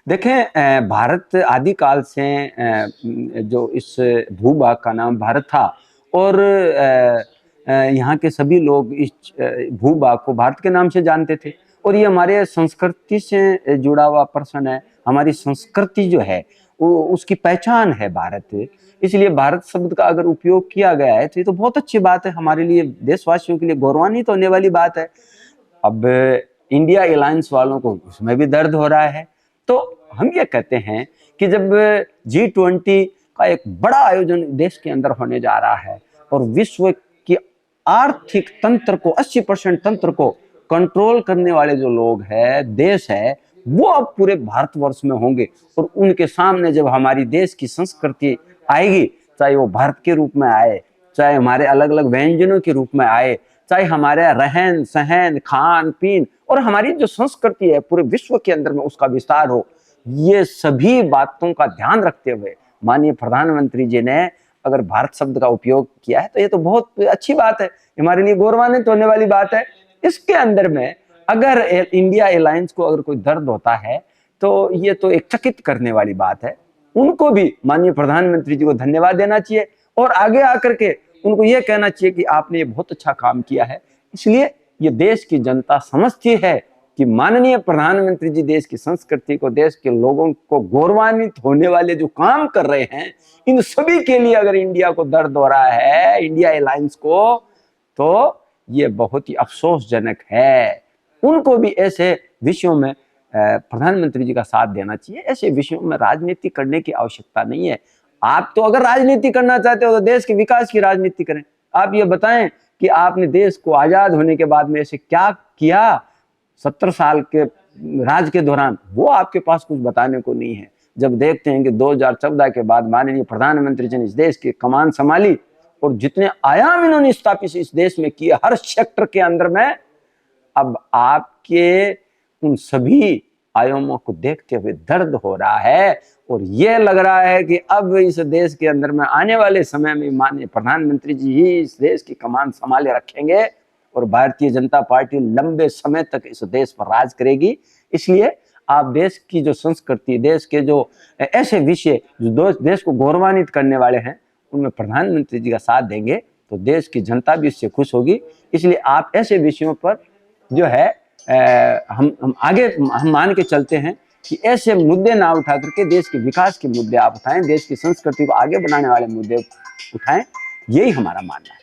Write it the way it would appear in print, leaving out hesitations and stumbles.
देखें, भारत आदिकाल से जो इस भूभाग का नाम भारत था और यहाँ के सभी लोग इस भूभाग को भारत के नाम से जानते थे और ये हमारे संस्कृति से जुड़ा हुआ प्रश्न है। हमारी संस्कृति जो है वो उसकी पहचान है भारत। इसलिए भारत शब्द का अगर उपयोग किया गया है तो ये तो बहुत अच्छी बात है, हमारे लिए देशवासियों के लिए गौरवान्वित होने वाली बात है। अब इंडिया अलायंस वालों को उसमें भी दर्द हो रहा है। तो हम ये कहते हैं कि जब G20 का एक बड़ा आयोजन देश के अंदर होने जा रहा है और विश्व की आर्थिक तंत्र को 80% तंत्र को कंट्रोल करने वाले जो लोग हैं, देश है, वो अब पूरे भारतवर्ष में होंगे और उनके सामने जब हमारी देश की संस्कृति आएगी, चाहे वो भारत के रूप में आए, चाहे हमारे अलग अलग व्यंजनों के रूप में आए, चाहे हमारे रहन सहन खान पीन और हमारी जो संस्कृति है पूरे विश्व के अंदर में उसका विस्तार हो, ये सभी बातों का ध्यान रखते हुए माननीय प्रधानमंत्री जी ने अगर भारत शब्द का उपयोग किया है तो ये तो बहुत अच्छी बात है, हमारे लिए गौरवान्वित होने वाली बात है। इसके अंदर में अगर इंडिया अलायंस को अगर कोई दर्द होता है तो ये तो एक चकित करने वाली बात है। उनको भी माननीय प्रधानमंत्री जी को धन्यवाद देना चाहिए और आगे आकर के उनको ये कहना चाहिए कि आपने ये बहुत अच्छा काम किया है। इसलिए ये देश की जनता समझती है कि माननीय प्रधानमंत्री जी देश की संस्कृति को, देश के लोगों को गौरवान्वित होने वाले जो काम कर रहे हैं, इन सभी के लिए अगर इंडिया को दर्द हो रहा है, इंडिया अलायंस को, तो ये बहुत ही अफसोसजनक है। उनको भी ऐसे विषयों में प्रधानमंत्री जी का साथ देना चाहिए। ऐसे विषयों में राजनीति करने की आवश्यकता नहीं है। आप तो अगर राजनीति करना चाहते हो तो देश के विकास की राजनीति करें। आप ये बताएं कि आपने देश को आजाद होने के बाद में ऐसे क्या किया 70 साल के राज के दौरान, वो आपके पास कुछ बताने को नहीं है। जब देखते हैं कि 2014 के बाद माननीय प्रधानमंत्री जी ने इस देश की कमान संभाली और जितने आयाम इन्होंने स्थापित इस देश में किए हर सेक्टर के अंदर में, अब आपके उन सभी आयामों को देखते हुए दर्द हो रहा है और ये लग रहा है कि अब इस देश के अंदर में आने वाले समय में माननीय प्रधानमंत्री जी ही इस देश की कमान संभाले रखेंगे और भारतीय जनता पार्टी लंबे समय तक इस देश पर राज करेगी। इसलिए आप देश की जो संस्कृति, देश के जो ऐसे विषय जो देश को गौरवान्वित करने वाले हैं, उनमें प्रधानमंत्री जी का साथ देंगे तो देश की जनता भी इससे खुश होगी। इसलिए आप ऐसे विषयों पर जो है हम आगे हम मान के चलते हैं कि ऐसे मुद्दे ना उठा करके देश के विकास के मुद्दे आप उठाएं, देश की संस्कृति को आगे बढ़ाने वाले मुद्दे उठाएं, यही हमारा मानना है।